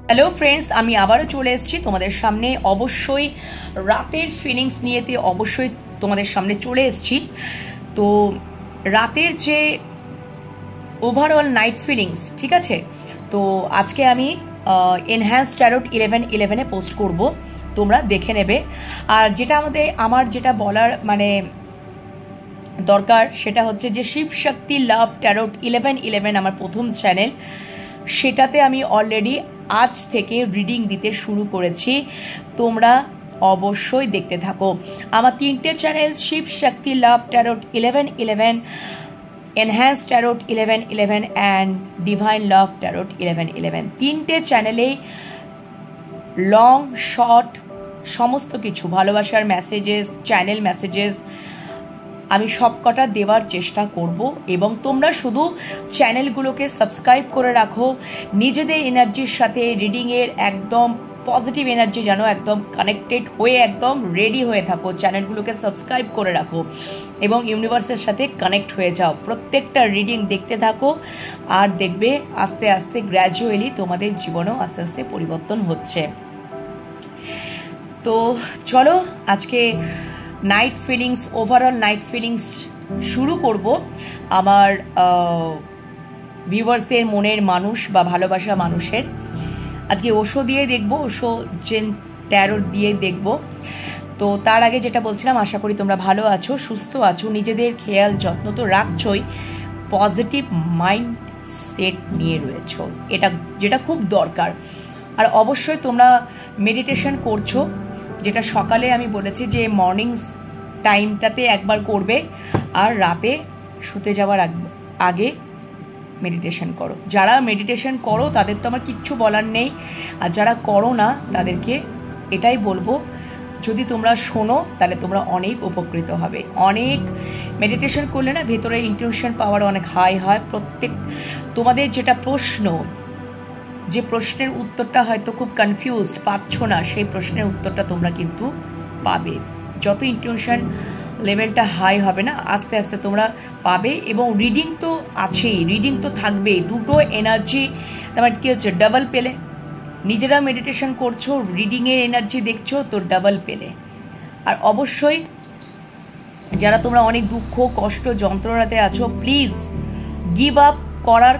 Hello friends, আমি আবারও চলে এসেছি তোমাদের সামনে। অবশ্যই রাতের ফিলিংস নিয়েতে অবশ্যই তোমাদের সামনে চলে এসেছি। তো রাতের যে ওভারঅল নাইট ফিলিংস, ঠিক আছে, তো আজকে আমি এনহ্যান্স ট্যারোট 11/11-এ পোস্ট করব, তোমরা দেখে নেবে। আর যেটা আমার যেটা বলার দরকার সেটা হচ্ছে যে শিব শক্তি লাভ ট্যারোট 11/11 আমার প্রথম চ্যানেল, সেটাতে আমি অলরেডি আজ থেকে রিডিং দিতে শুরু করেছি। তোমরা অবশ্যই দেখতে থাকো। আমার 3টে channel, Shiv Shakti love tarot 11/11, enhance tarot 11/11 and divine love tarot 11/11। 3টে চ্যানেলেই লং শর্ট সমস্ত কিছু ভালোবাসার মেসেজেস, চ্যানেল মেসেজেস আমি সবকটা দেওয়ার চেষ্টা করব। এবং তোমরা শুধু চ্যানেলগুলোকে সাবস্ক্রাইব করে রাখো, নিজেদের এনার্জির সাথে রিডিংয়ের একদম পজিটিভ এনার্জি যেন একদম কানেক্টেড হয়ে একদম রেডি হয়ে থাকো। চ্যানেলগুলোকে সাবস্ক্রাইব করে রাখো এবং ইউনিভার্সের সাথে কানেক্ট হয়ে যাও। প্রত্যেকটা রিডিং দেখতে থাকো আর দেখবে আস্তে আস্তে গ্র্যাজুয়ালি তোমাদের জীবনেও আস্তে আস্তে পরিবর্তন হচ্ছে। তো চলো আজকে night feelings, overall night feelings শুরু করব। আমার ভিউয়ার্সদের মনের মানুষ বা ভালোবাসা মানুষের আজকে ওশো দিয়ে দেখব, ওশো জেন ট্যারোট দিয়ে দেখব। তো তার আগে যেটা বলছিলাম, আশা করি তোমরা ভালো আছো, সুস্থ আছো, নিজেদের খেয়াল যত্ন তো রাখছোই, পজিটিভ মাইন্ড সেট নিয়ে রয়েছো, এটা যেটা খুব দরকার। আর অবশ্যই তোমরা মেডিটেশন করছো, যেটা সকালে আমি বলেছি যে মর্নিংস টাইমটাতে একবার করবে আর রাতে শুতে যাওয়ার আগে মেডিটেশন করো। যারা মেডিটেশন করো তাদের তো আমার কিচ্ছু বলার নেই, আর যারা করো না তাদেরকে এটাই বলবো, যদি তোমরা শোনো তাহলে তোমরা অনেক উপকৃত হবে। অনেক মেডিটেশন করলে না ভেতরে ইনটিউশন পাওয়ার অনেক হাই হয়। প্রত্যেক তোমাদের যেটা প্রশ্ন, যে প্রশ্নের উত্তরটা হয়তো খুব কনফিউজড পাচ্ছ না, সেই প্রশ্নের উত্তরটা তোমরা কিন্তু পাবে। যত ইনটিউশন লেভেলটা হাই হবে না, আস্তে আস্তে তোমরা পাবে। এবং রিডিং তো আছেই, রিডিং তো থাকবেই, দুটো এনার্জি তোমার কী হচ্ছে, ডাবল পেলে। নিজেরা মেডিটেশন করছো, রিডিংয়ের এনার্জি দেখছো, তো ডাবল পেলে। আর অবশ্যই যারা তোমরা অনেক দুঃখ কষ্ট যন্ত্রণাতে আছো, প্লিজ গিভ আপ করার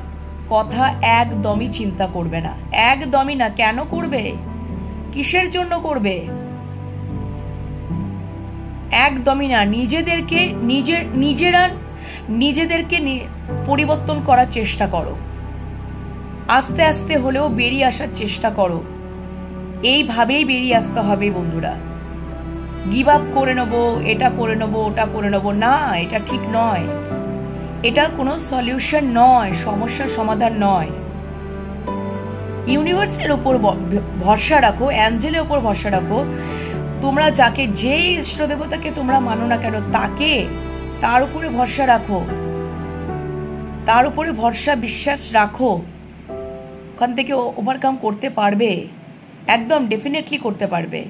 কথা একদমই চিন্তা করবে না, একদমই না। কেন করবে? কিসের জন্য করবে? একদমই না। নিজেদেরকে পরিবর্তন করার চেষ্টা করো, আস্তে আস্তে হলেও বেরিয়ে আসার চেষ্টা করো। এইভাবেই বেরিয়ে আসতে হবে বন্ধুরা। গিভ আপ করে নেবো, এটা করে নেবো, ওটা করে নেবো, না, এটা ঠিক নয়। এটা কোনো সলিউশন নয়, সমস্যার সমাধান নয়। ইউনিভার্সের ওপর ভরসা রাখো, অ্যাঞ্জেলের ওপর ভরসা রাখো। তোমরা যাকে, যে ইষ্ট দেবতাকে তোমরা মানো না কেন, তার উপরে ভরসা রাখো, তার উপরে ভরসা বিশ্বাস রাখো। ওখান থেকে ওভারকাম করতে পারবে, একদম ডেফিনেটলি করতে পারবে।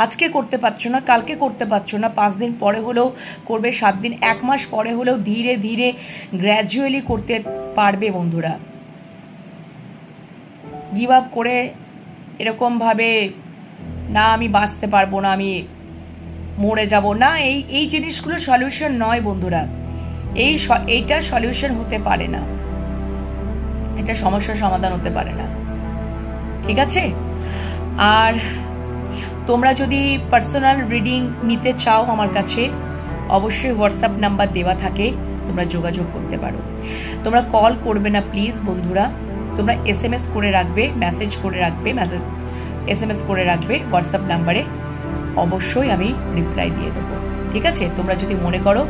আজকে করতে পারছো না, কালকে করতে পারছো না, 5 দিন পরে হলেও করবে, 7 দিন, 1 মাস পরে হলেও ধীরে ধীরে গ্র্যাজুয়ালি করতে পারবে বন্ধুরা। গিভ আপ করে এরকমভাবে না আমি বাঁচতে পারবো না, আমি মরে যাব না, এই জিনিসগুলো সলিউশন নয় বন্ধুরা। এইটা সলিউশন হতে পারে না, এটা সমস্যার সমাধান হতে পারে না, ঠিক আছে? আর তোমরা যদি পার্সোনাল রিডিং নিতে চাও আমার কাছে, অবশ্যই হোয়াটসঅ্যাপ নাম্বার দেওয়া থাকে, তোমরা যোগাযোগ করতে পারো। তোমরা কল করবে না প্লিজ বন্ধুরা, তোমরা SMS করে রাখবে, মেসেজ করে রাখবে, SMS করে রাখবে হোয়াটসঅ্যাপ নাম্বারে, অবশ্যই আমি রিপ্লাই দিয়ে দেবো, ঠিক আছে? তোমরা যদি মনে করো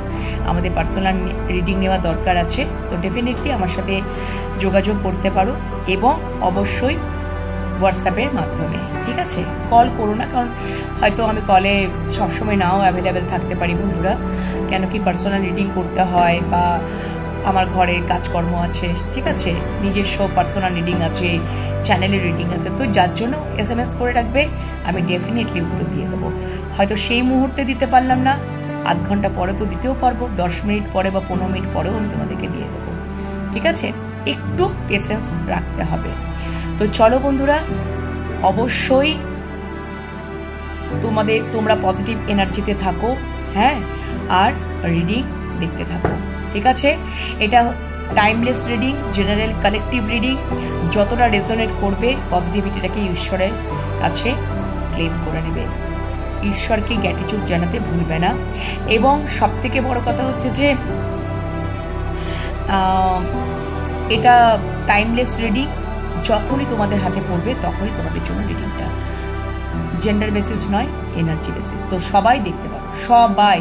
আমাদের পার্সোনাল রিডিং নেওয়া দরকার আছে, তো ডেফিনেটলি আমার সাথে যোগাযোগ করতে পারো, এবং অবশ্যই হোয়াটসঅ্যাপের মাধ্যমে, ঠিক আছে? কল করো না, কারণ হয়তো আমি কলে সবসময় নাও অ্যাভেলেবেল থাকতে পারি বন্ধুরা। কেন কি পার্সোনাল রিডিং করতে হয়, বা আমার ঘরের কাজকর্ম আছে, ঠিক আছে, নিজস্ব পার্সোনাল রিডিং আছে, চ্যানেলের রিডিং আছে, তো যার জন্য SMS করে রাখবে, আমি ডেফিনেটলি উত্তর দিয়ে দেবো। হয়তো সেই মুহূর্তে দিতে পারলাম না, আধ ঘন্টা পরে তো দিতেও পারবো, 10 মিনিট পরে বা 15 মিনিট পরেও আমি তোমাদেরকে দিয়ে দেবো, ঠিক আছে? একটু পেশেন্স রাখতে হবে। তো চলো বন্ধুরা, অবশ্যই তোমরা পজিটিভ এনার্জিতে থাকো, হ্যাঁ, আর রিডিং দেখতে থাকো, ঠিক আছে? এটা timeless reading, general collective reading. যতটা রেজোনেট করবে পজিটিভিটিটাকে ঈশ্বরের কাছে ক্লেম করে নেবে, ঈশ্বরকে গ্র্যাটিটিউড জানাতে ভুলবে না। এবং সবথেকে বড় কথা হচ্ছে যে এটা টাইমলেস রিডিং, যখনই তোমাদের হাতে পড়বে তখনই তোমাদের জন্য রিডিংটা, জেন্ডার বেসিস নয়, এনার্জি বেসিস। তো সবাই দেখতে পারো, সবাই,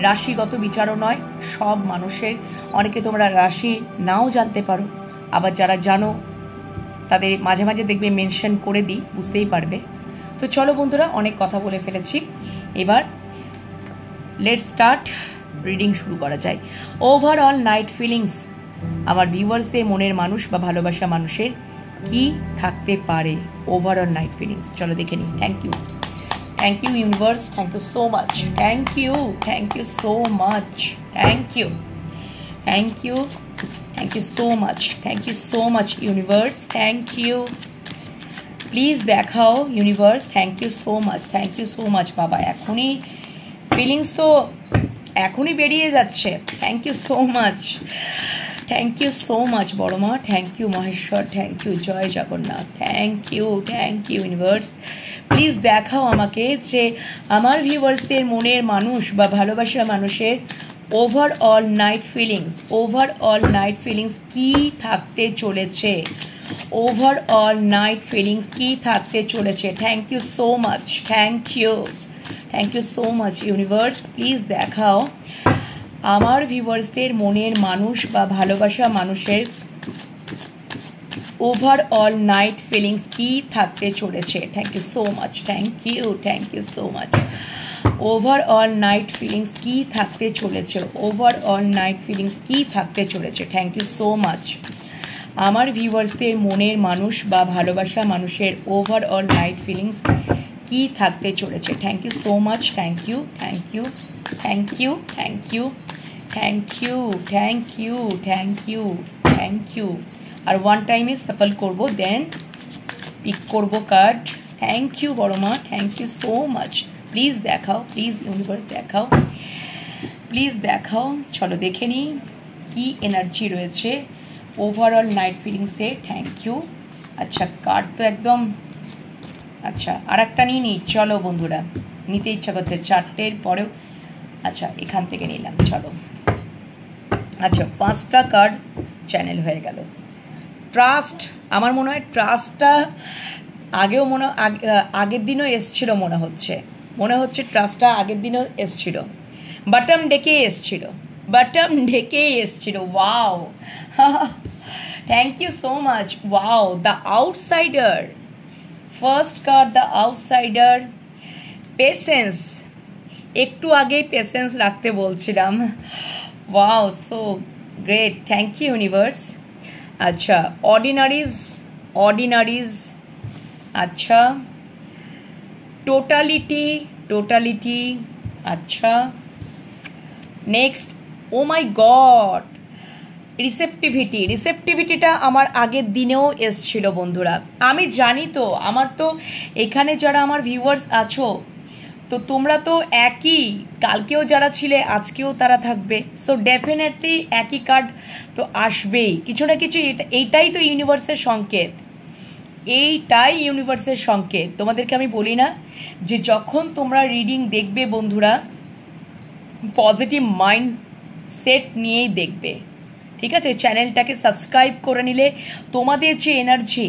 রাশিগত বিচারও নয়, সব মানুষের। অনেকে তোমরা রাশি নাও জানতে পারো, আবার যারা জানো তাদের মাঝে মাঝে দেখবে মেনশন করে দিই, বুঝতেই পারবে। তো চলো বন্ধুরা, অনেক কথা বলে ফেলেছি, এবার লেটস স্টার্ট, রিডিং শুরু করা যায়। ওভারঅল নাইট ফিলিংস আমার ভিউয়ার্সদের মনের মানুষ বা ভালোবাসা মানুষের কি থাকতে পারে? ওভারঅল নাইট ফিলিংস, চলো দেখে নিই। Thank you universe, thank you so much, thank you so much, thank you so much universe, thank you. Please দেখাও universe, thank you so much বাবা। এখনই ফিলিংস তো এখনই বেরিয়ে যাচ্ছে। থ্যাংক ইউ সো মাচ বড় মা, thank you Maheshwar, thank you, জয় Jagannath, thank you universe. Please দেখাও আমাকে যে আমার ভিউয়ার্সদের মনের মানুষ বা ভালোবাসার মানুষের ওভারঅল নাইট ফিলিংস কি থাকতে চলেছে, ওভারঅল নাইট ফিলিংস কি থাকতে চলেছে। Thank you so much, thank you so much universe. Please দেখাও আমার ভিউয়ার্সদের মনের মানুষ বা ভালোবাসা মানুষের ওভারঅল নাইট ফিলিংস কি থাকতে চলেছে। Thank you so much, thank you so much. Overall night feelings কি থাকতে চলেছে, ওভারঅল নাইট ফিলিংস কি থাকতে চলেছে। Thank you so much. আমার ভিউয়ার্সদের মনের মানুষ বা ভালোবাসা মানুষের ওভারঅল নাইট ফিলিংস কি থাকতে চলেছে। Thank you so much, thank you. আর ওয়ান টাইমে সাফল করবো, দেন পিক করবো কার্ড। থ্যাংক ইউ বড় মা, thank you so much. Please দেখাও, প্লিজ ইউনিভার্স দেখাও। চলো দেখে নিই কি এনার্জি রয়েছে ওভারঅল নাইট ফিলিংসে। Thank you. আচ্ছা, কার্ড তো একদম, আচ্ছা আর একটা নিয়ে নিই, চলো বন্ধুরা, নিতে ইচ্ছা করছে চারটের পরেও। আচ্ছা, এখান থেকে নিলাম, চলো। আচ্ছা, 5টা কার্ড চ্যানেল হয়ে গেল। ট্রাস্ট, আমার মনে হয় ট্রাস্টটা আগেও আগের দিনও এসছিল, মনে হচ্ছে ট্রাস্টটা আগের দিনও এসছিল, বটম ডেকেই এসছিল। Wow, thank you so much. Wow, the outsider, first card the outsider. Patience, একটু আগেই পেশেন্স রাখতে বলছিলাম। Wow, so great, thank you universe. আচ্ছা, অর্ডিনারিজ, আচ্ছা, টোটালিটি, আচ্ছা, নেক্সট, ও মাই গড, রিসেপটিভিটিটা আমার আগের দিনেও এসছিল বন্ধুরা। আমি জানি তো, আমার তো এখানে যারা আমার ভিউয়ার্স আছো, তো তোমরা তো একই, কালকেও যারা ছিলে আজকেও তারা থাকবে। সো ডেফিনেটলি একই কার্ড তো আসবেই, কিছু না কিছু। এইটাই তো ইউনিভার্সের সংকেত, তোমাদেরকে আমি বলি না যে যখন তোমরা রিডিং দেখবে বন্ধুরা, পজিটিভ মাইন্ড সেট নিয়েই দেখবে, ঠিক আছে? চ্যানেলটাকে সাবস্ক্রাইব করে নিলে তোমাদের যে এনার্জি,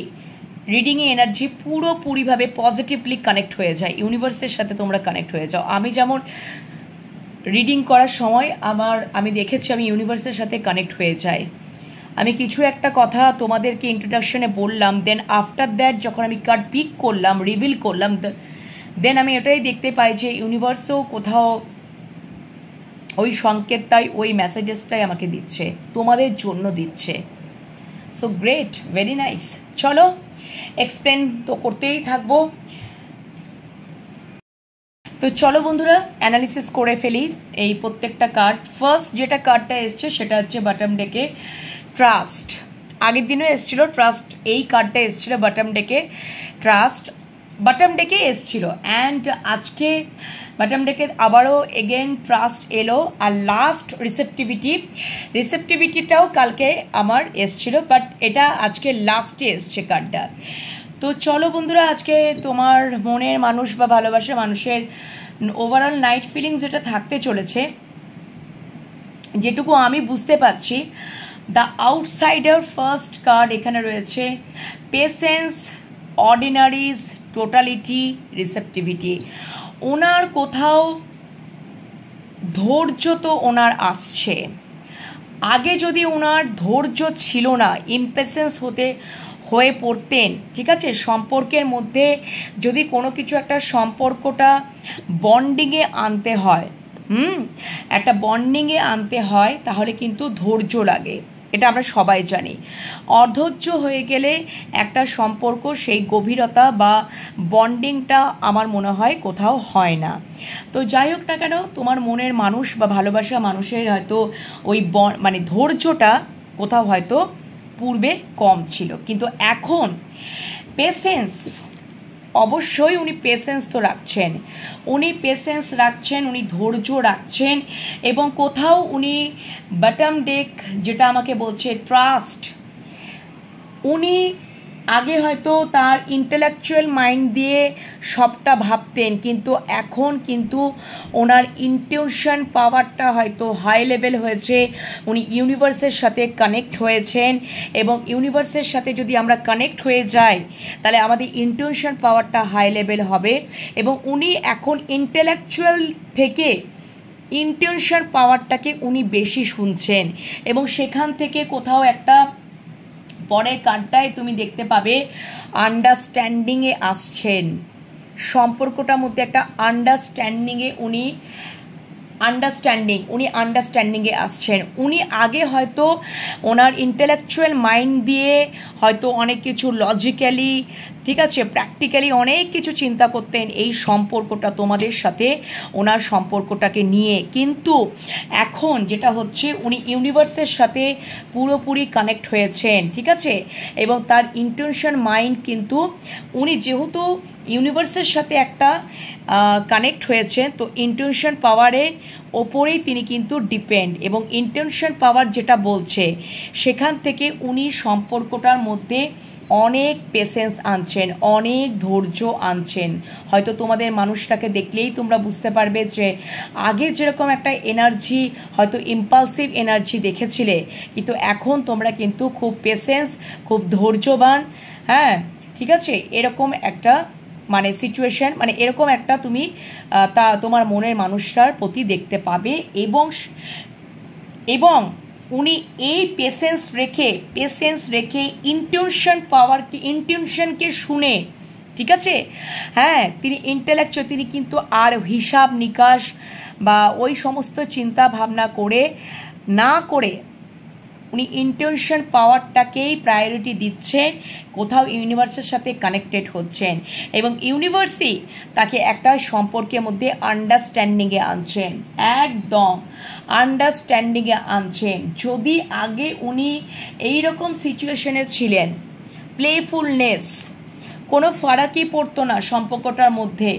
রিডিংয়ে এনার্জি পুরোপুরিভাবে পজিটিভলি কানেক্ট হয়ে যায়, ইউনিভার্সের সাথে তোমরা কানেক্ট হয়ে যাও। আমি যেমন রিডিং করার সময় আমি দেখেছি আমি ইউনিভার্সের সাথে কানেক্ট হয়ে যাই। আমি কিছু একটা কথা তোমাদেরকে ইন্ট্রোডাকশনে বললাম, দেন আফটার দ্যাট যখন আমি কার্ড পিক করলাম, রিভিল করলাম, দেন আমি এটাই দেখতে পাই যে ইউনিভার্সও কোথাও ওই সংকেতটাই, ওই মেসেজেসটাই আমাকে দিচ্ছে, তোমাদের জন্য দিচ্ছে। So great, very nice. চলো, এক্সপ্লেন তো করতেই থাকবো। তো চলো বন্ধুরা, অ্যানালিসিস করে ফেলি এই প্রত্যেকটা কার্ড। ফার্স্ট যেটা কার্ডটা এসছে সেটা হচ্ছে বটম ডেকে ট্রাস্ট। আগের দিনও এসছিল ট্রাস্ট, এই কার্ডটা এসছিল বটম ডেকে ট্রাস্ট। বটম ডেকে এসছিল, অ্যান্ড আজকে বটম ডেকে আবারও এগেন ট্রাস্ট এলো, আর লাস্ট রিসেপটিভিটিটাও কালকে আমার এসছিল, বাট এটা আজকে লাস্টে এসছে কার্ডটা। তো চলো বন্ধুরা, আজকে তোমার মনের মানুষ বা ভালোবাসার মানুষের ওভারঅল নাইট ফিলিংস যেটা থাকতে চলেছে, যেটুকু আমি বুঝতে পারছি, দ্য আউটসাইডার ফার্স্ট কার্ড এখানে রয়েছে, পেশেন্স, অর্ডিনারিজ, টোটালিটি, রিসেপটিভিটি। ওনার কোথাও ধৈর্য তো ওনার আসছে, আগে যদি ওনার ধৈর্য ছিল না, ইমপেশেন্স হয়ে পড়তেন, ঠিক আছে, সম্পর্কের মধ্যে যদি কোনো কিছু একটা সম্পর্কটা বন্ডিংয়ে আনতে হয়, একটা বন্ডিংয়ে আনতে হয়, তাহলে কিন্তু ধৈর্য লাগে, এটা আমরা সবাই জানি। অধৈর্য হয়ে গেলে একটা সম্পর্ক সেই গভীরতা বা বন্ডিংটা আমার মনে হয় কোথাও হয় না। তো যাই হোক না কেন, তোমার মনের মানুষ বা ভালোবাসা মানুষের হয়তো ওই মানে ধৈর্যটা কোথাও হয়তো পূর্বে কম ছিল, কিন্তু এখন পেশেন্স, অবশ্যই উনি পেশেন্স তো রাখছেন, উনি ধৈর্য রাখছেন, এবং কোথাও উনি বটম ডেক যেটা আমাকে বলছে ট্রাস্ট, উনি আগে হয়তো তার ইন্টেলেকচুয়াল মাইন্ড দিয়ে সবটা ভাবতেন, কিন্তু এখন কিন্তু ওনার ইনটিউশন পাওয়ারটা হয়তো হাই লেভেল হয়েছে, উনি ইউনিভার্সের সাথে কানেক্ট হয়েছেন, এবং ইউনিভার্সের সাথে যদি আমরা কানেক্ট হয়ে যাই তাহলে আমাদের ইনটিউশন পাওয়ারটা হাই লেভেল হবে, এবং উনি এখন ইন্টেলেকচুয়াল থেকে ইনটিউশন পাওয়ারটাকে উনি বেশি শুনছেন, এবং সেখান থেকে কোথাও একটা পরের কার্ডটায় তুমি দেখতে পাবে আন্ডারস্ট্যান্ডিংয়ে আসছেন, সম্পর্কটার মধ্যে একটা আন্ডারস্ট্যান্ডিংয়ে উনি আন্ডারস্ট্যান্ডিংয়ে আসছেন। উনি আগে হয়তো ওনার ইন্টেলেকচুয়াল মাইন্ড দিয়ে হয়তো অনেক কিছু লজিক্যালি, ঠিক আছে, প্র্যাকটিক্যালি অনেক কিছু চিন্তা করতেন এই সম্পর্কটা তোমাদের সাথে, ওনার সম্পর্কটাকে নিয়ে, কিন্তু এখন যেটা হচ্ছে উনি ইউনিভার্সের সাথে পুরোপুরি কানেক্ট হয়েছেন, ঠিক আছে, এবং তার ইন্টেনশন মাইন্ড কিন্তু উনি যেহেতু ইউনিভার্সের সাথে একটা কানেক্ট হয়েছেন, তো ইন্টেনশন পাওয়ারের ওপরেই তিনি কিন্তু ডিপেন্ড, এবং ইন্টেনশন পাওয়ার যেটা বলছে সেখান থেকে উনি সম্পর্কটার মধ্যে অনেক পেশেন্স আনছেন, অনেক ধৈর্য আনছেন। হয়তো তোমাদের মানুষটাকে দেখলেই তোমরা বুঝতে পারবে যে আগে যেরকম একটা এনার্জি, হয়তো ইম্পালসিভ এনার্জি দেখেছিলে, কিন্তু এখন তোমরা কিন্তু খুব পেশেন্স, খুব ধৈর্যবান, হ্যাঁ, ঠিক আছে, এরকম একটা মানে সিচুয়েশন, মানে এরকম একটা তুমি তোমার মনের মানুষটার প্রতি দেখতে পাবে, এবং উনি এই পেশেন্স রেখে ইন্টিউশনকে শুনে, ঠিক আছে, হ্যাঁ, তিনি ইন্টেলেকচুয়াল, তিনি কিন্তু আর হিসাব নিকাশ বা ওই সমস্ত চিন্তা ভাবনা না করে উনি ইন্টেনশন পাওয়ারটাকেই প্রায়োরিটি দিচ্ছেন, কোথাও ইউনিভার্সের সাথে কানেক্টেড হচ্ছেন, এবং ইউনিভার্সই তাকে একটা সম্পর্কের মধ্যে আন্ডারস্ট্যান্ডিংয়ে আনছেন, একদম আন্ডারস্ট্যান্ডিংয়ে আনছেন। যদি আগে উনি এইরকম সিচুয়েশনে ছিলেন, প্লেফুলনেস, কোনো ফারাকই পড়তো না সম্পর্কটার মধ্যে,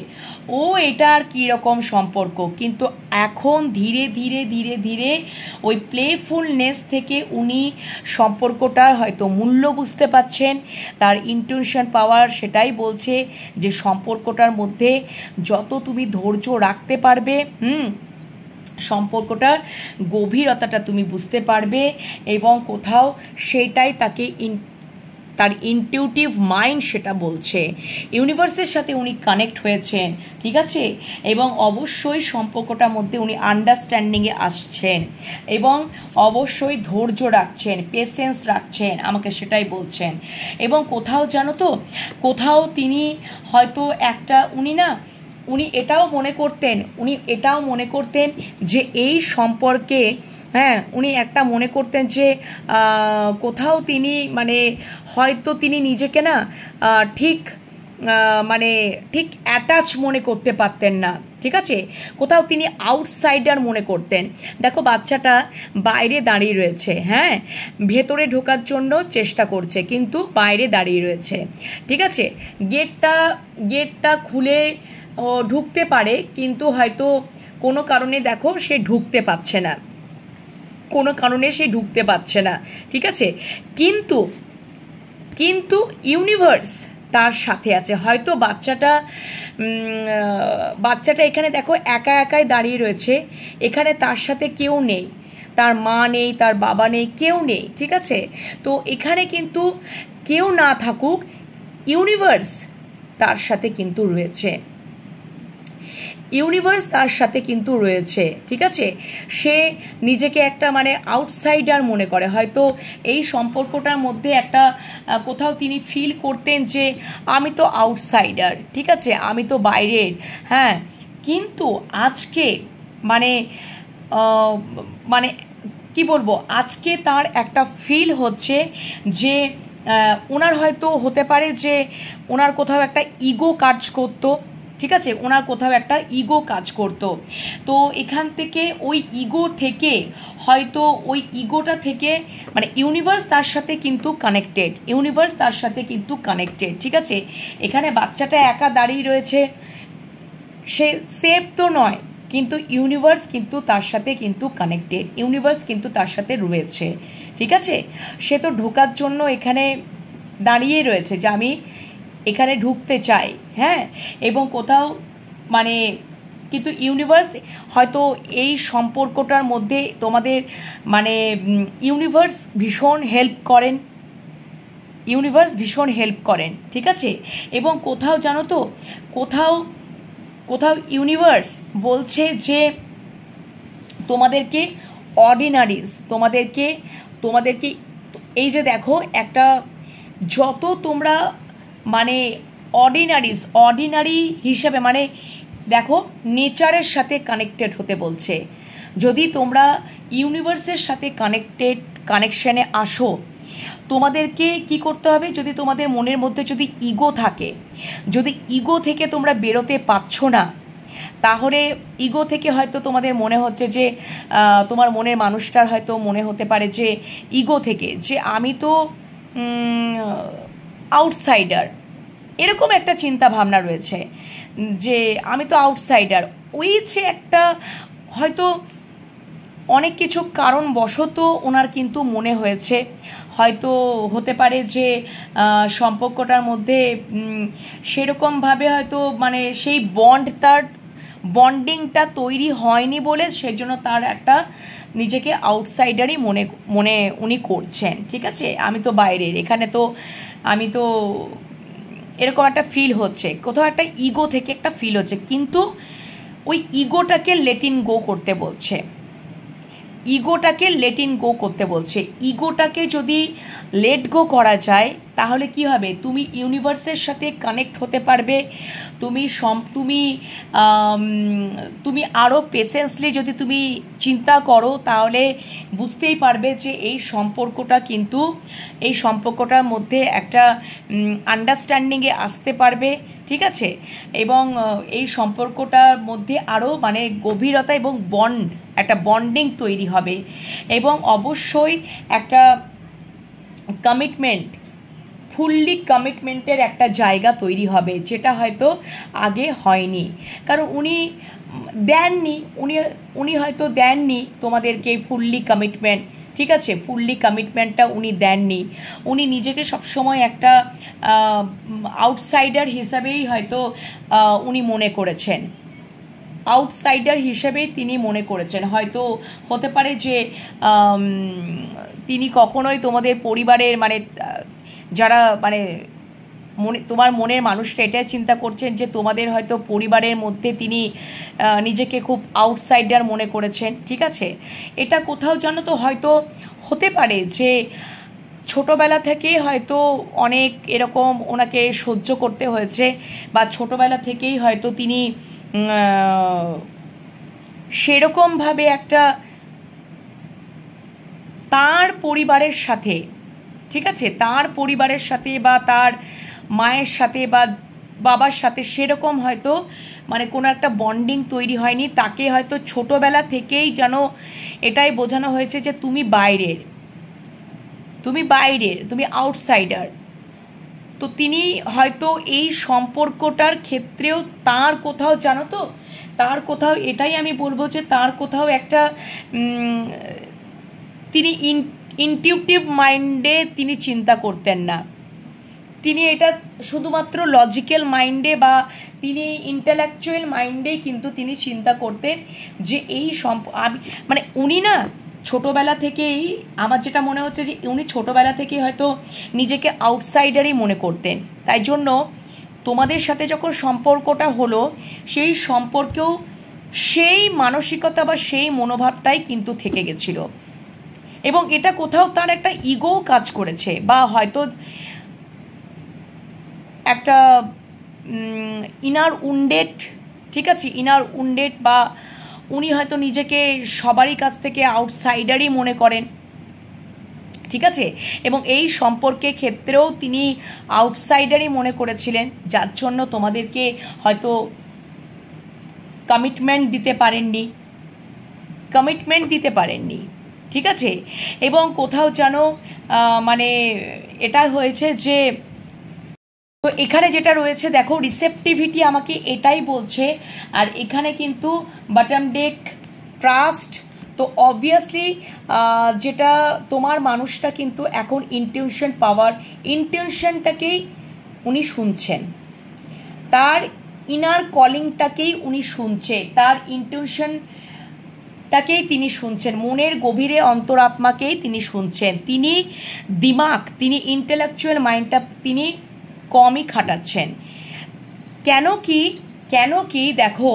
ও এটা আর কীরকম সম্পর্ক, কিন্তু এখন ধীরে ধীরে ধীরে ধীরে ওই প্লেফুলনেস থেকে উনি সম্পর্কটার হয়তো মূল্য বুঝতে পাচ্ছেন, তার ইন্টিউশন পাওয়ার সেটাই বলছে যে সম্পর্কটার মধ্যে যত তুমি ধৈর্য রাখতে পারবে, সম্পর্কটার গভীরতাটা তুমি বুঝতে পারবে, এবং কোথাও সেটাই তাকে তার ইনটিউটিভ মাইন্ড সেটা বলছে, ইউনিভার্সের সাথে উনি কানেক্ট হয়েছেন, ঠিক আছে, এবং অবশ্যই সম্পর্কটার মধ্যে উনি আন্ডারস্ট্যান্ডিংয়ে আসছেন, এবং অবশ্যই ধৈর্য রাখছেন, পেশেন্স রাখছেন, আমাকে সেটাই বলছেন। এবং কোথাও জানো তো, কোথাও তিনি হয়তো একটা উনি এটাও মনে করতেন যে এই সম্পর্কে, হ্যাঁ, উনি একটা মনে করতেন যে কোথাও তিনি মানে হয়তো তিনি নিজেকে না ঠিক অ্যাটাচ মনে করতে পারতেন না, ঠিক আছে, কোথাও তিনি আউটসাইডার মনে করতেন। দেখো বাচ্চাটা বাইরে দাঁড়িয়ে রয়েছে, হ্যাঁ, ভেতরে ঢোকার জন্য চেষ্টা করছে কিন্তু বাইরে দাঁড়িয়ে রয়েছে। ঠিক আছে, গেটটা খুলে ঢুকতে পারে কিন্তু হয়তো কোনো কারণে দেখো সে ঢুকতে পারছে না, কোনো কারণে সে ঢুকতে পারছে না। ঠিক আছে, কিন্তু ইউনিভার্স তার সাথে আছে। হয়তো বাচ্চাটা এখানে দেখো একা একাই দাঁড়িয়ে রয়েছে, এখানে তার সাথে কেউ নেই, তার মা নেই, তার বাবা নেই, কেউ নেই। ঠিক আছে, তো এখানে কিন্তু কেউ না থাকুক, ইউনিভার্স তার সাথে কিন্তু রয়েছে, ইউনিভার্স তার সাথে কিন্তু রয়েছে। ঠিক আছে, সে নিজেকে একটা মানে আউটসাইডার মনে করে। হয়তো এই সম্পর্কটার মধ্যে একটা কোথাও তিনি ফিল করতেন যে আমি তো আউটসাইডার, ঠিক আছে, আমি তো বাইরের, হ্যাঁ। কিন্তু আজকে মানে মানে কি বলবো, আজকে তার একটা ফিল হচ্ছে যে ওনার হয়তো হতে পারে যে ওনার কোথাও একটা ইগো কাজ করতো। ঠিক আছে, ওনার কোথাও একটা ইগো কাজ করতো, তো এখান থেকে ওই ইগো থেকে হয়তো ওই ইগোটা থেকে মানে ইউনিভার্স তার সাথে কিন্তু কানেক্টেড, ইউনিভার্স তার সাথে কিন্তু কানেক্টেড। ঠিক আছে, এখানে বাচ্চাটা একা দাঁড়িয়ে রয়েছে, সে সেফ তো নয়, কিন্তু ইউনিভার্স কিন্তু তার সাথে কিন্তু কানেক্টেড, ইউনিভার্স কিন্তু তার সাথে রয়েছে। ঠিক আছে, সে তো ঢোকার জন্য এখানে দাঁড়িয়ে রয়েছে যে আমি এখানে ঢুকতে চাই, হ্যাঁ, এবং কোথাও মানে কিন্তু ইউনিভার্স হয়তো এই সম্পর্কটার মধ্যে তোমাদের মানে ইউনিভার্স ভীষণ হেল্প করেন, ইউনিভার্স ভীষণ হেল্প করেন। ঠিক আছে, এবং কোথাও জানো তো কোথাও ইউনিভার্স বলছে যে তোমাদেরকে অর্ডিনারিজ, তোমাদেরকে এই যে দেখো একটা যত তোমরা মানে অর্ডিনারি হিসেবে মানে দেখো নেচারের সাথে কানেক্টেড হতে বলছে। যদি তোমরা ইউনিভার্সের সাথে কানেকশানে আসো, তোমাদেরকে কি করতে হবে, যদি তোমাদের মনের মধ্যে যদি ইগো থাকে, যদি ইগো থেকে তোমরা বেরোতে পারছো না, তাহলে ইগো থেকে হয়তো তোমাদের মনে হচ্ছে যে তোমার মনের মানুষটার হয়তো মনে হতে পারে যে ইগো থেকে যে আমি তো আউটসাইডার, এরকম একটা চিন্তা ভাবনা রয়েছে যে আমি তো আউটসাইডার। ওই যে একটা হয়তো অনেক কিছু কারণবশত ওনার কিন্তু মনে হয়েছে, হয়তো হতে পারে যে সম্পর্কটার মধ্যে সেরকমভাবে হয়তো মানে সেই বন্ডিংটা তৈরি হয়নি বলে সেজন্য তার একটা নিজেকে আউটসাইডারই মনে উনি করছেন। ঠিক আছে, আমি তো বাইরের, এখানে তো আমি তো এরকম একটা ফিল হচ্ছে, কোথাও একটা ইগো থেকে একটা ফিল হচ্ছে, কিন্তু ওই ইগোটাকে লেট ইন গো করতে বলছে, ইগোটাকে যদি লেট গো করা যায় তাহলে কি হবে, তুমি ইউনিভার্সের সাথে কানেক্ট হতে পারবে, তুমি আরও পেশেন্সলি যদি তুমি চিন্তা করো তাহলে বুঝতেই পারবে যে এই সম্পর্কটার মধ্যে একটা আন্ডারস্ট্যান্ডিংয়ে আসতে পারবে। ঠিক আছে, এবং এই সম্পর্কটার মধ্যে আরও মানে গভীরতা এবং একটা বন্ডিং তৈরি হবে, এবং অবশ্যই একটা ফুললি কমিটমেন্টের একটা জায়গা তৈরি হবে, যেটা হয়তো আগে হয়নি, কারণ উনি হয়তো দেননি তোমাদেরকে ফুললি কমিটমেন্ট। ঠিক আছে, ফুললি কমিটমেন্টটা উনি দেননি, উনি নিজেকে সবসময় একটা আউটসাইডার হিসাবেই হয়তো উনি মনে করেছেন, তিনি মনে করেছেন। হয়তো হতে পারে যে তিনি কখনোই তোমাদের পরিবারের মানে যারা মানে তোমার মনের মানুষটা এটাই চিন্তা করছেন যে তোমাদের হয়তো পরিবারের মধ্যে তিনি নিজেকে খুব আউটসাইডার মনে করেছেন। ঠিক আছে, এটা কোথাও জানো তো হয়তো হতে পারে যে ছোটোবেলা থেকেই হয়তো অনেক এরকম ওনাকে সহ্য করতে হয়েছে, বা ছোটোবেলা থেকেই হয়তো তিনি সেরকমভাবে একটা তার পরিবারের সাথে, ঠিক আছে, তার পরিবারের সাথে বা তার মায়ের সাথে বা বাবার সাথে সেরকম হয়তো মানে কোনো একটা বন্ডিং তৈরি হয়নি, তাকে হয়তো ছোটোবেলা থেকেই যেন এটাই বোঝানো হয়েছে যে তুমি বাইরের, তুমি আউটসাইডার। তো তিনি হয়তো এই সম্পর্কটার ক্ষেত্রেও তার কোথাও, জানো তো, তার কোথাও এটাই আমি বলবো যে তার কোথাও একটা তিনি ইনটিউটিভ মাইন্ডে তিনি চিন্তা করতেন না, তিনি এটা শুধুমাত্র লজিক্যাল মাইন্ডে বা তিনি ইন্টেলেকচুয়াল মাইন্ডেই কিন্তু তিনি চিন্তা করতেন যে এই মানে উনি না ছোটোবেলা থেকেই, আমার যেটা মনে হচ্ছে যে উনি ছোটোবেলা থেকেই হয়তো নিজেকে আউটসাইডারই মনে করতেন। তাই জন্য তোমাদের সাথে যখন সম্পর্কটা হলো, সেই সম্পর্কেও সেই মানসিকতা বা সেই মনোভাবটাই কিন্তু থেকে গেছিল, এবং এটা কোথাও তার একটা ইগো কাজ করেছে, বা হয়তো একটা ইনার উন্ডেড, ঠিক আছে, ইনার উন্ডেড, বা উনি হয়তো নিজেকে সবারই কাছ থেকে আউটসাইডারই মনে করেন, ঠিক আছে, এবং এই সম্পর্কের ক্ষেত্রেও তিনি আউটসাইডারই মনে করেছিলেন, যার জন্য তোমাদেরকে হয়তো কমিটমেন্ট দিতে পারেননি, ঠিক আছে। এবং কোথাও যেন মানে এটা হয়েছে যে, তো এখানে যেটা রয়েছে দেখো, রিসেপটিভিটি আমাকে এটাই বলছে, আর এখানে কিন্তু বটম ডেক ট্রাস্ট। তো অবভিয়াসলি যেটা তোমার মানুষটা কিন্তু এখন ইন্টেনশনটাকেই উনি শুনছেন, তার ইনার কলিংটাকেই উনি শুনছে, তার ইন্টেনশনটাকেই তিনি শুনছেন, মনের গভীরে অন্তরাত্মাকেই তিনি শুনছেন। তিনি ইন্টেলেকচুয়াল মাইন্ডটা তিনি কমই খাটাচ্ছেন। কেন কি দেখো,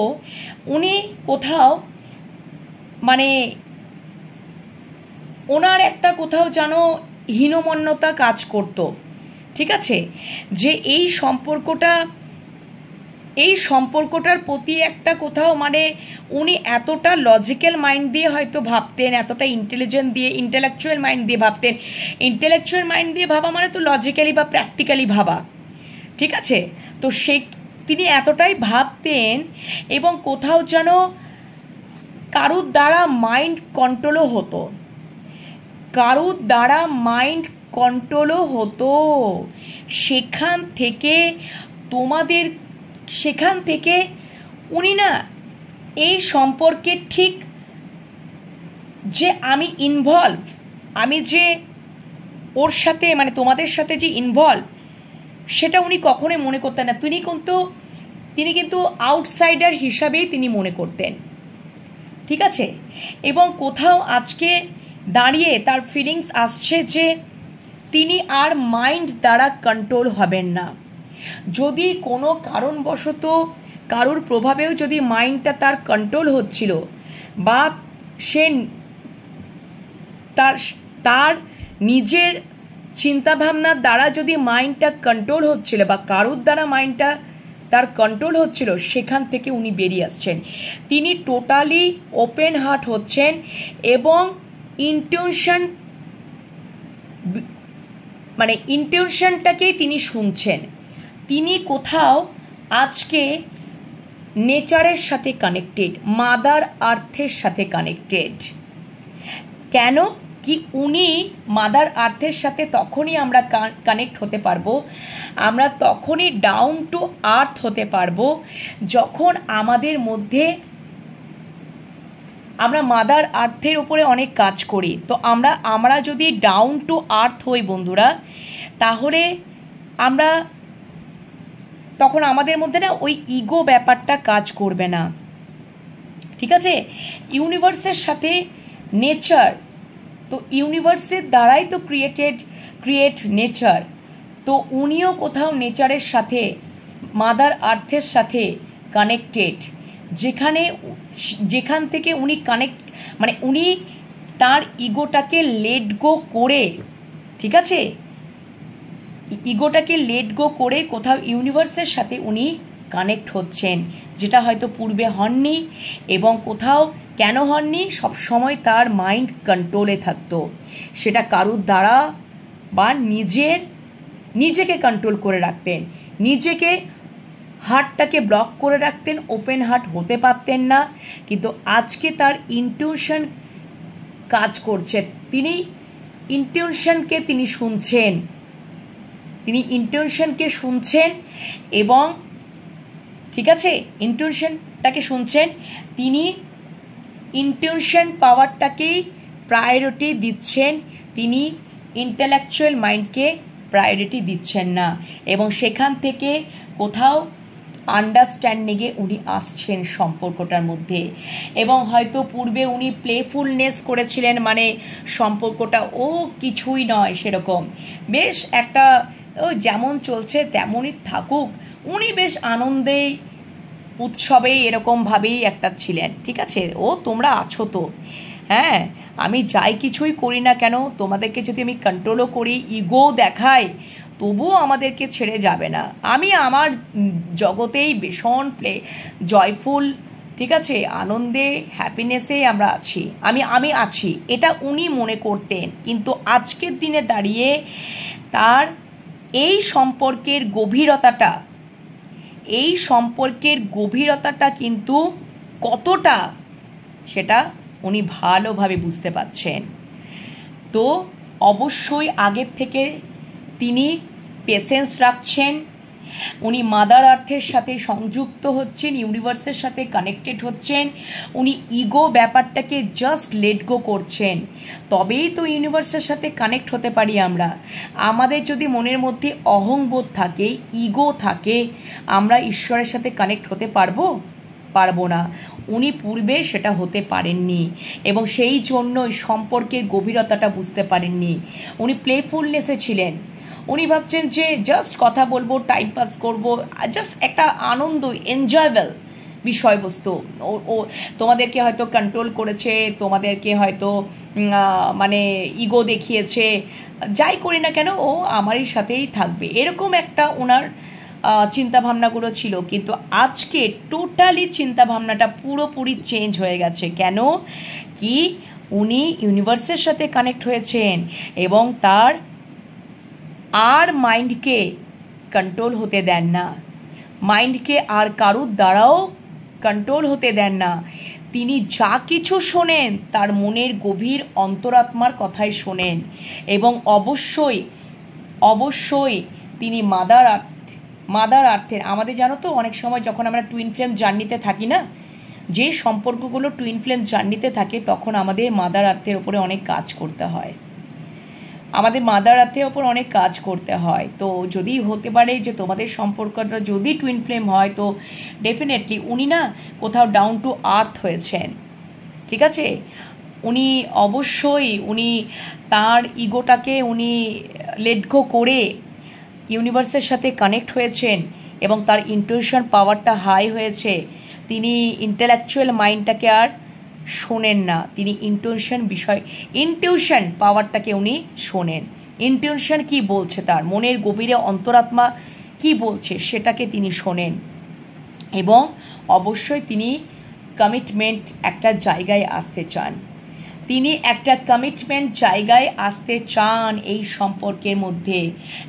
উনি কোথাও মানে ওনার একটা কোথাও যেন হীনমন্যতা কাজ করত, ঠিক আছে, যে এই সম্পর্কটার প্রতি একটা কোথাও মানে উনি এতটা লজিক্যাল মাইন্ড দিয়ে হয়তো ভাবতেন, এতটা ইন্টেলেকচুয়াল মাইন্ড দিয়ে ভাবতেন। ইন্টেলেকচুয়াল মাইন্ড দিয়ে ভাবা মানে তো লজিক্যালি বা প্র্যাকটিক্যালি ভাবা, ঠিক আছে। তো তিনি এতটাই ভাবতেন, এবং কোথাও যেন কারুর দ্বারা মাইন্ড কন্ট্রোলও হতো, সেখান থেকে উনি না এই সম্পর্কে ঠিক যে আমি যে ওর সাথে মানে তোমাদের সাথে যে ইনভলভ, সেটা উনি কখনোই মনে করতেন না। তিনি কিন্তু আউটসাইডার হিসাবেই তিনি মনে করতেন, ঠিক আছে। এবং কোথাও আজকে দাঁড়িয়ে তার ফিলিংস আসছে যে তিনি আর মাইন্ড দ্বারা কন্ট্রোল হবেন না। যদি কোনো কারণবশত কারুর প্রভাবেও যদি মাইন্ডটা তার কন্ট্রোল হচ্ছিল, বা সে তার নিজের চিন্তাভাবনার দ্বারা যদি মাইন্ডটা কন্ট্রোল হচ্ছিল, বা কারুর দ্বারা মাইন্ডটা তার কন্ট্রোল হচ্ছিল, সেখান থেকে উনি বেরিয়ে আসছেন। তিনি টোটালি ওপেন হার্ট হচ্ছেন, এবং ইন্টেনশনটাকেই তিনি শুনছেন। তিনি কোথাও আজকে নেচারের সাথে কানেক্টেড, মাদার আর্থের সাথে কানেক্টেড। কেন কি উনি মাদার আর্থের সাথে তখনই আমরা কানেক্ট হতে পারবো, আমরা তখনই ডাউন টু আর্থ হতে পারবো, যখন আমাদের মধ্যে আমরা মাদার আর্থের উপরে অনেক কাজ করি। তো আমরা যদি ডাউন টু আর্থ হই বন্ধুরা, তাহলে তখন আমাদের মধ্যে না ওই ইগো ব্যাপারটা কাজ করবে না, ঠিক আছে। ইউনিভার্সের সাথে নেচার, তো ইউনিভার্সের দ্বারাই তো ক্রিয়েট নেচার। তো উনিও কোথাও নেচারের সাথে, মাদার আর্থের সাথে কানেক্টেড, যেখান থেকে উনি উনি তার ইগোটাকে লেট গো করে, ঠিক আছে, ইগোটাকে লেট গো করে কোথাও ইউনিভার্সের সাথে উনি কানেক্ট হচ্ছেন, যেটা হয়তো পূর্বে হননি। এবং কোথাও কেন হননি, সবসময় তার মাইন্ড কন্ট্রোলে থাকতো, সেটা কারুর দ্বারা বা নিজেকে কন্ট্রোল করে রাখতেন, নিজেকে হার্টটাকে ব্লক করে রাখতেন, ওপেন হার্ট হতে পারতেন না। কিন্তু আজকে তার ইনটিউশন কাজ করছে, তিনি ইনটিউশনকে তিনি শুনছেন, তিনি ইনটিউশনকে শুনছেন এবং ঠিক আছে, ইনটিউশনটাকে শুনছেন, তিনি ইনটিউশন পাওয়ারটাকেই প্রায়োরিটি দিচ্ছেন, তিনি ইন্টেলেকচুয়াল মাইন্ডকে প্রায়োরিটি দিচ্ছেন না। এবং সেখান থেকে কোথাও আন্ডারস্ট্যান্ডিংয়ে উনি আসছেন সম্পর্কটার মধ্যে। এবং হয়তো পূর্বে উনি প্লেফুলনেস করেছিলেন, মানে সম্পর্কটা কিছুই নয় সেরকম, বেশ একটা যেমন চলছে তেমনই থাকুক, উনি বেশ আনন্দেই উৎসবেই এরকমভাবেই একটা ছিলেন। ঠিক আছে, তোমরা আছো তো, হ্যাঁ, আমি যাই কিছুই করি না কেন, তোমাদেরকে যদি আমি কন্ট্রোলও করি, ইগো দেখাই, তবুও আমাদেরকে ছেড়ে যাবে না। আমি আমার জগতেই ভীষণ জয়ফুল, ঠিক আছে, আনন্দে হ্যাপিনেসে আমরা আছি, আমি আছি, এটা উনি মনে করতেন। কিন্তু আজকের দিনে দাঁড়িয়ে তার এই সম্পর্কের গভীরতাটা কিন্তু কতটা, সেটা উনি ভালোভাবে বুঝতে পারছেন। তো অবশ্যই আগের থেকে তিনি পেশেন্স রাখছেন, উনি মাদার আর্থের সাথে সংযুক্ত হচ্ছেন, ইউনিভার্সের সাথে কানেক্টেড হচ্ছেন, উনি ইগো ব্যাপারটাকে জাস্ট লেট গো করছেন। তবেই তো ইউনিভার্সের সাথে কানেক্ট হতে পারি আমরা। আমাদের যদি মনের মধ্যে অহংবোধ থাকে, ইগো থাকে, আমরা ঈশ্বরের সাথে কানেক্ট হতে পারবো না। উনি পূর্বে সেটা হতে পারেননি এবং সেই জন্যই সম্পর্কের গভীরতাটা বুঝতে পারেননি। উনি প্লেফুলনেসে ছিলেন, উনি ভাবছেন যে জাস্ট কথা বলবো, টাইম পাস করবো, জাস্ট একটা আনন্দ, এনজয়েবল বিষয়বস্তু। ও তোমাদেরকে হয়তো কন্ট্রোল করেছে, তোমাদেরকে হয়তো মানে ইগো দেখিয়েছে, যাই করি না কেন ও আমারই সাথেই থাকবে, এরকম একটা ওনার চিন্তাভাবনাগুলো ছিল। কিন্তু আজকে টোটালি চিন্তাভাবনাটা পুরোপুরি চেঞ্জ হয়ে গেছে। কেন কি, উনি ইউনিভার্সের সাথে কানেক্ট হয়েছেন এবং তার আর মাইন্ডকে কন্ট্রোল হতে দেন না, মাইন্ডকে আর কারুর দ্বারাও কন্ট্রোল হতে দেন না। তিনি যা কিছু শোনেন তার মনের গভীর অন্তরাত্মার কথাই শোনেন এবং অবশ্যই তিনি মাদার আর্থের, আমাদের জানো তো অনেক সময় যখন আমরা টুইন ফ্লেম জার্নিতে থাকি না, যে সম্পর্কগুলো টুইন ফ্লেম জার্নিতে থাকে, তখন আমাদের মাদার আর্থের ওপরে অনেক কাজ করতে হয়, তো যদি হতে পারে যে তোমাদের সম্পর্কটা যদি টুইন ফ্লেম হয়, তো ডেফিনেটলি উনি না কোথাও ডাউন টু আর্থ হয়েছেন। ঠিক আছে, উনি তার ইগোটাকে উনি লেট গো করে ইউনিভার্সের সাথে কানেক্ট হয়েছেন এবং তার ইনটিউশন পাওয়ারটা হাই হয়েছে। তিনি ইন্টেলেকচুয়াল মাইন্ডটাকে আর শোনেন না, তিনি ইনটিউশন পাওয়ারটাকে উনি শোনেন। ইনটিউশন কি বলছে, তার মনের গভীরে অন্তরাত্মা কি বলছে সেটাকে তিনি শোনেন এবং অবশ্যই তিনি কমিটমেন্ট একটা জায়গায় আসতে চান, এই সম্পর্কের মধ্যে।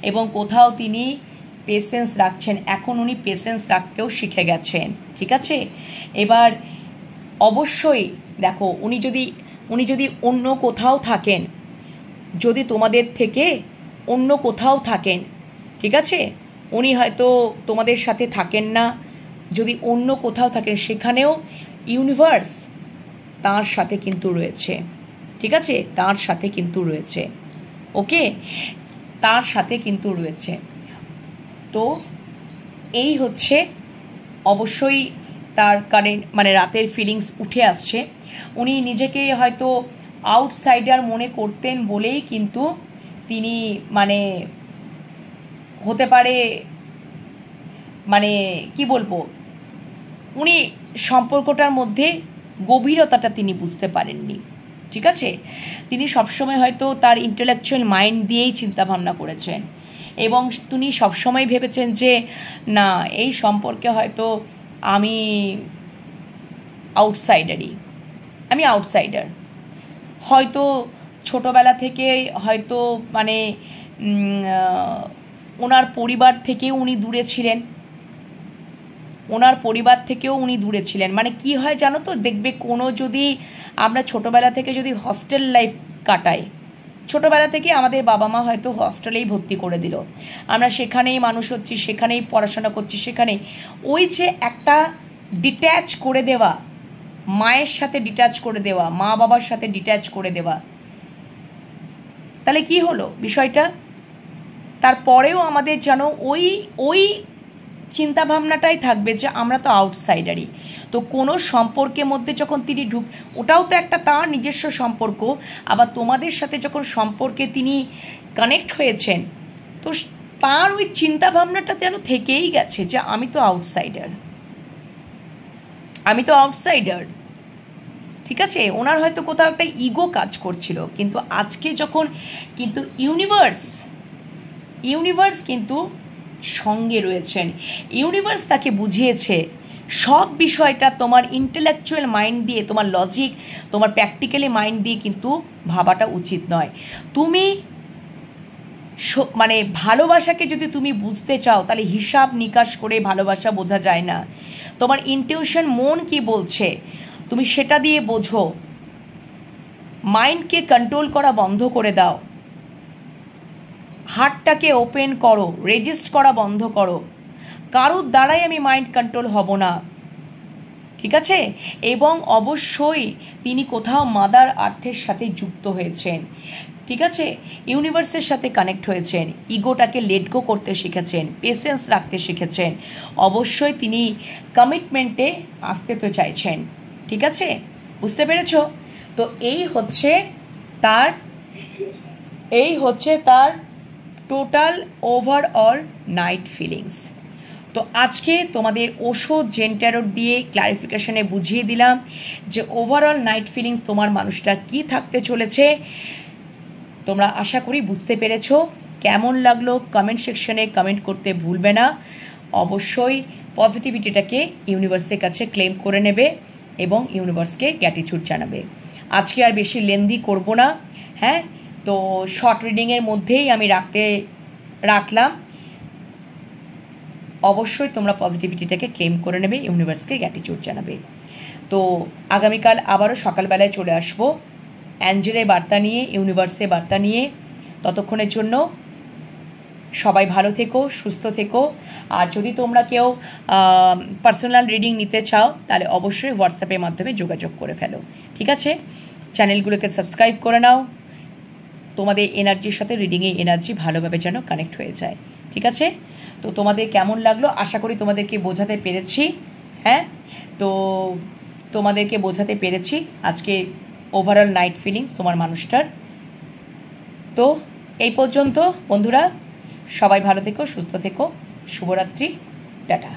এবং কোথাও তিনি পেশেন্স রাখছেন, এখন উনি পেশেন্স রাখতেও শিখে গেছেন। ঠিক আছে, এবার অবশ্যই দেখো, উনি যদি অন্য কোথাও থাকেন, যদি তোমাদের থেকে অন্য কোথাও থাকেন, ঠিক আছে, উনি হয়তো তোমাদের সাথে থাকেন না, যদি অন্য কোথাও থাকেন, সেখানেও ইউনিভার্স তার সাথে কিন্তু রয়েছে। ঠিক আছে, তার সাথে কিন্তু রয়েছে, ওকে, তার সাথে কিন্তু রয়েছে। তো এই হচ্ছে অবশ্যই তার কারেন্ট মানে রাতের ফিলিংস উঠে আসছে। উনি নিজেকে হয়তো আউটসাইডার মনে করতেন বলেই কিন্তু তিনি মানে হতে পারে, মানে কি বলবো, উনি সম্পর্কটার মধ্যে গভীরতাটা তিনি বুঝতে পারেননি। ঠিক আছে, তিনি সবসময় হয়তো তার ইন্টেলেকচুয়াল মাইন্ড দিয়েই চিন্তাভাবনা করেছেন এবং তিনি সবসময় ভেবেছেন যে না, এই সম্পর্কে হয়তো আমি আউটসাইডার, হয়তো ছোটোবেলা থেকে হয়তো মানে ওনার পরিবার থেকে উনি দূরে ছিলেন, ওনার পরিবার থেকেও উনি দূরে ছিলেন। মানে কি হয় জানো তো, দেখবে কোনো যদি আমরা ছোটোবেলা থেকে যদি হস্টেল লাইফ কাটাই, ছোটোবেলা থেকে আমাদের বাবা মা হয়তো হস্টেলেই ভর্তি করে দিল, আমরা সেখানেই মানুষ হচ্ছি, সেখানেই পড়াশোনা করছি, সেখানেই ওই যে একটা ডিট্যাচ করে দেওয়া, মায়ের সাথে ডিট্যাচ করে দেওয়া, মা বাবার সাথে ডিট্যাচ করে দেওয়া, তাহলে কি হলো বিষয়টা? তারপরেও আমাদের যেন ওই ওই চিন্তাভাবনাটাই থাকবে যে আমরা তো আউটসাইডারই। তো কোনো সম্পর্কের মধ্যে যখন তিনি ওটাও তো একটা তার নিজস্ব সম্পর্ক, আবার তোমাদের সাথে যখন সম্পর্কে তিনি কানেক্ট হয়েছেন, তো তার ওই চিন্তাভাবনাটা যেন থেকেই গেছে যে আমি তো আউটসাইডার, আমি তো আউটসাইডার। ঠিক আছে, ওনার হয়তো কোথাও একটা ইগো কাজ করছিল, কিন্তু আজকে যখন কিন্তু ইউনিভার্স কিন্তু সঙ্গে রয়েছেন, ইউনিভার্স তাকে বুঝিয়েছে সব বিষয়টা তোমার ইন্টেলেকচুয়াল মাইন্ড দিয়ে, তোমার লজিক, তোমার প্র্যাকটিক্যালি মাইন্ড দিয়ে কিন্তু ভাবাটা উচিত নয়। তুমি মানে ভালোবাসাকে যদি তুমি বুঝতে চাও, তাহলে হিসাব নিকাশ করে ভালোবাসা বোঝা যায় না। তোমার ইনটিউশন, মন কি বলছে তুমি সেটা দিয়ে বোঝো। মাইন্ডকে কন্ট্রোল করা বন্ধ করে দাও, হার্টটাকে ওপেন করো, রেজিস্ট করা বন্ধ করো। কারোর দ্বারাই আমি মাইন্ড কন্ট্রোল হব না, ঠিক আছে? এবং অবশ্যই তিনি কোথাও মাদার আর্থের সাথে যুক্ত হয়েছেন, ঠিক আছে? ইউনিভার্সের সাথে কানেক্ট হয়েছেন, ইগোটাকে লেট গো করতে শিখেছেন, পেশেন্স রাখতে শিখেছেন। অবশ্যই তিনি কমিটমেন্টে আসতে তো চাইছেন, ঠিক আছে? বুঝতে পেরেছ? তো এই হচ্ছে তার টোটাল ওভারঅল নাইট ফিলিংস। তো আজকে তোমাদের ওশো জেন ট্যারোট দিয়ে ক্লারিফিকেশনে বুঝিয়ে দিলাম যে ওভারঅল নাইট ফিলিংস তোমার মানুষটা কি থাকতে চলেছে। তোমরা আশা করি বুঝতে পেরেছ। কেমন লাগলো কমেন্ট সেকশনে কমেন্ট করতে ভুলবে না। অবশ্যই পজিটিভিটিটাকে ইউনিভার্সের কাছে ক্লেম করে নেবে এবং ইউনিভার্সকে গ্র্যাটিটিউড জানাবে। আজকে আর বেশি লেন্দি করব না, হ্যাঁ? তো শর্ট রিডিংয়ের মধ্যেই আমি রাখলাম। অবশ্যই তোমরা পজিটিভিটিটাকে ক্লেম করে নেবে, ইউনিভার্সকে গ্র্যাটিটিউড জানাবে। তো আগামীকাল আবারও সকালবেলায় চলে আসবো অ্যাঞ্জেলের বার্তা নিয়ে, ইউনিভার্সের বার্তা নিয়ে। ততক্ষণের জন্য সবাই ভালো থেকো, সুস্থ থেকো। আর যদি তোমরা কেউ পার্সোনাল রিডিং নিতে চাও, তাহলে অবশ্যই হোয়াটসঅ্যাপের মাধ্যমে যোগাযোগ করে ফেলো, ঠিক আছে? চ্যানেলগুলোকে সাবস্ক্রাইব করে নাও। তোমাদের এনার্জির সাথে রিডিংয়ে এনার্জি ভালোভাবে যেন কানেক্ট হয়ে যায়, ঠিক আছে? তো তোমাদের কেমন লাগলো? আশা করি তোমাদেরকে বোঝাতে পেরেছি, হ্যাঁ? তো তোমাদেরকে বোঝাতে পেরেছি আজকে ওভারঅল নাইট ফিলিংস তোমার মানুষটার। তো এই পর্যন্ত বন্ধুরা, সবাই ভালো থেকো, সুস্থ থেকো। শুভরাত্রি, টাটা।